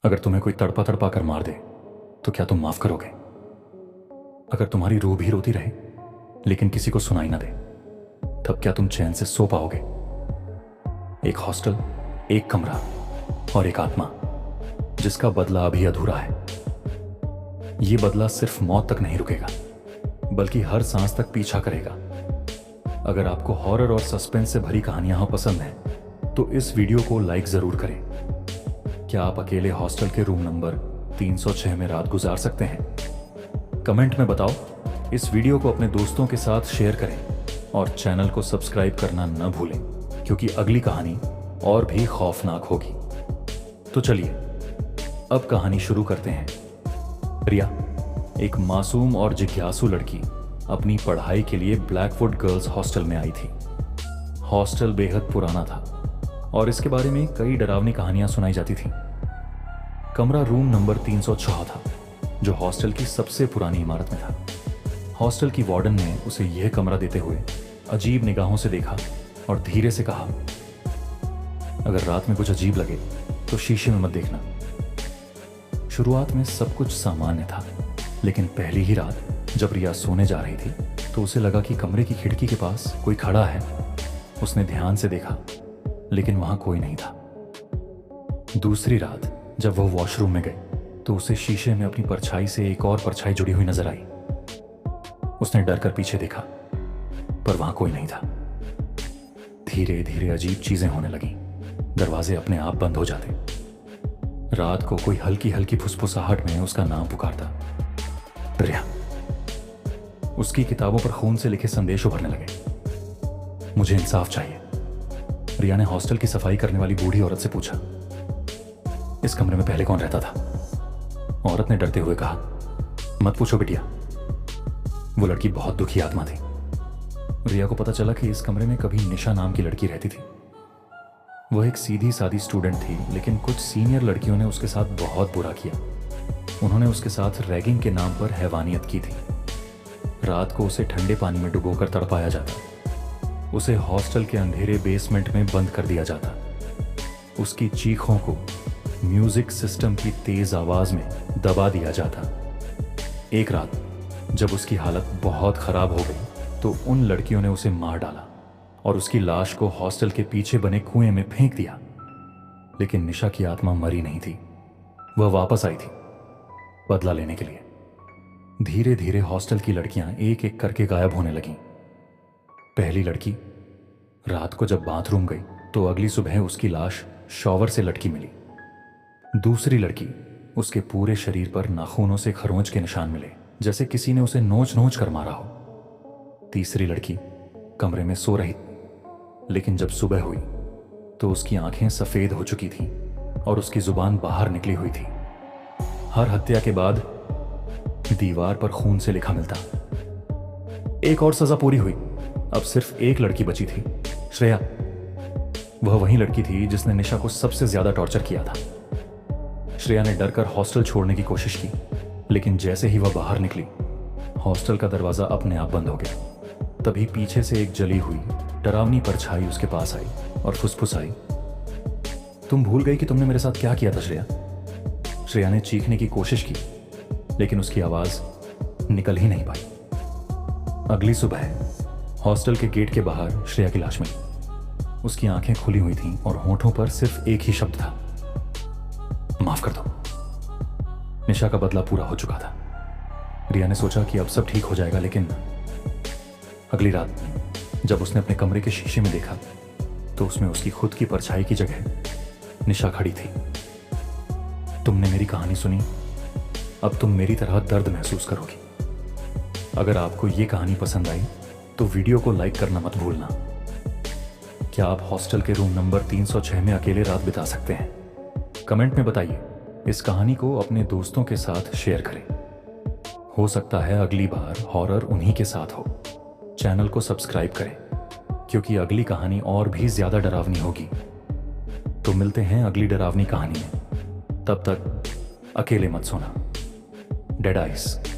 अगर तुम्हें कोई तड़पा तड़पा कर मार दे तो क्या तुम माफ करोगे? अगर तुम्हारी रूह भी रोती रहे लेकिन किसी को सुनाई ना दे, तब क्या तुम चैन से सो पाओगे? एक हॉस्टल, एक कमरा और एक आत्मा जिसका बदला अभी अधूरा है। ये बदला सिर्फ मौत तक नहीं रुकेगा, बल्कि हर सांस तक पीछा करेगा। अगर आपको हॉरर और सस्पेंस से भरी कहानियां पसंद हैं तो इस वीडियो को लाइक जरूर करें। क्या आप अकेले हॉस्टल के रूम नंबर 306 में रात गुजार सकते हैं? कमेंट में बताओ। इस वीडियो को अपने दोस्तों के साथ शेयर करें और चैनल को सब्सक्राइब करना न भूलें, क्योंकि अगली कहानी और भी खौफनाक होगी। तो चलिए अब कहानी शुरू करते हैं। रिया एक मासूम और जिज्ञासु लड़की अपनी पढ़ाई के लिए ब्लैकवुड गर्ल्स हॉस्टल में आई थी। हॉस्टल बेहद पुराना था और इसके बारे में कई डरावनी कहानियां सुनाई जाती थीं। कमरा रूम नंबर 306 था, जो हॉस्टल की सबसे पुरानी इमारत में था। हॉस्टल की वार्डन ने उसे यह कमरा देते हुए अजीब निगाहों से देखा और धीरे से कहा, अगर रात में कुछ अजीब लगे तो शीशे में मत देखना। शुरुआत में सब कुछ सामान्य था, लेकिन पहली ही रात जब रिया सोने जा रही थी तो उसे लगा कि कमरे की खिड़की के पास कोई खड़ा है। उसने ध्यान से देखा, लेकिन वहां कोई नहीं था। दूसरी रात जब वह वॉशरूम में गई तो उसे शीशे में अपनी परछाई से एक और परछाई जुड़ी हुई नजर आई। उसने डर कर पीछे देखा, पर वहां कोई नहीं था। धीरे धीरे अजीब चीजें होने लगीं। दरवाजे अपने आप बंद हो जाते। रात को कोई हल्की हल्की फुसफुसाहट में उसका नाम पुकारता, रिया। उसकी किताबों पर खून से लिखे संदेश उभरने लगे। मुझे इंसाफ चाहिए। रिया ने हॉस्टल की सफाई करने वाली बूढ़ी औरत से पूछा, इस कमरे में पहले कौन रहता था? औरत ने डरते हुए कहा, मत पूछो बिटिया। वो लड़की बहुत दुखी आत्मा थी। रिया को पता चला कि इस कमरे में कभी निशा नाम की लड़की रहती थी। वह एक सीधी सादी स्टूडेंट थी, लेकिन कुछ सीनियर लड़कियों ने उसके साथ बहुत बुरा किया। उन्होंने उसके साथ रैगिंग के नाम पर हैवानियत की थी। रात को उसे ठंडे पानी में डुबोकर तड़पाया जाता। उसे हॉस्टल के अंधेरे बेसमेंट में बंद कर दिया जाता। उसकी चीखों को म्यूजिक सिस्टम की तेज आवाज में दबा दिया जाता। एक रात जब उसकी हालत बहुत खराब हो गई तो उन लड़कियों ने उसे मार डाला और उसकी लाश को हॉस्टल के पीछे बने कुएं में फेंक दिया। लेकिन निशा की आत्मा मरी नहीं थी। वह वापस आई थी बदला लेने के लिए। धीरे धीरे हॉस्टल की लड़कियां एक एक करके गायब होने लगीं। पहली लड़की रात को जब बाथरूम गई तो अगली सुबह उसकी लाश शॉवर से लटकी मिली। दूसरी लड़की, उसके पूरे शरीर पर नाखूनों से खरोंच के निशान मिले, जैसे किसी ने उसे नोच नोच कर मारा हो। तीसरी लड़की कमरे में सो रही, लेकिन जब सुबह हुई तो उसकी आंखें सफेद हो चुकी थीं और उसकी जुबान बाहर निकली हुई थी। हर हत्या के बाद दीवार पर खून से लिखा मिलता। एक और सजा पूरी हुई। अब सिर्फ एक लड़की बची थी, श्रेया। वह वही लड़की थी जिसने निशा को सबसे ज्यादा टॉर्चर किया था। श्रेया ने डरकर हॉस्टल छोड़ने की कोशिश की, लेकिन जैसे ही वह बाहर निकली हॉस्टल का दरवाजा अपने आप बंद हो गया। तभी पीछे से एक जली हुई डरावनी परछाई उसके पास आई और फुसफुसाई, तुम भूल गई कि तुमने मेरे साथ क्या किया था श्रेया। श्रेया ने चीखने की कोशिश की, लेकिन उसकी आवाज निकल ही नहीं पाई। अगली सुबह हॉस्टल के गेट के बाहर श्रेया की लाश मिली। उसकी आंखें खुली हुई थीं और होठों पर सिर्फ एक ही शब्द था, माफ कर दो। निशा का बदला पूरा हो चुका था। रिया ने सोचा कि अब सब ठीक हो जाएगा, लेकिन अगली रात जब उसने अपने कमरे के शीशे में देखा तो उसमें उसकी खुद की परछाई की जगह निशा खड़ी थी। तुमने मेरी कहानी सुनी, अब तुम मेरी तरह दर्द महसूस करोगी। अगर आपको ये कहानी पसंद आई तो वीडियो को लाइक करना मत भूलना। क्या आप हॉस्टल के रूम नंबर 306 में अकेले रात बिता सकते हैं? कमेंट में बताइए। इस कहानी को अपने दोस्तों के साथ शेयर करें। हो सकता है अगली बार हॉरर उन्हीं के साथ हो। चैनल को सब्सक्राइब करें, क्योंकि अगली कहानी और भी ज्यादा डरावनी होगी। तो मिलते हैं अगली डरावनी कहानी में। तब तक अकेले मत सोना। Dead eyes.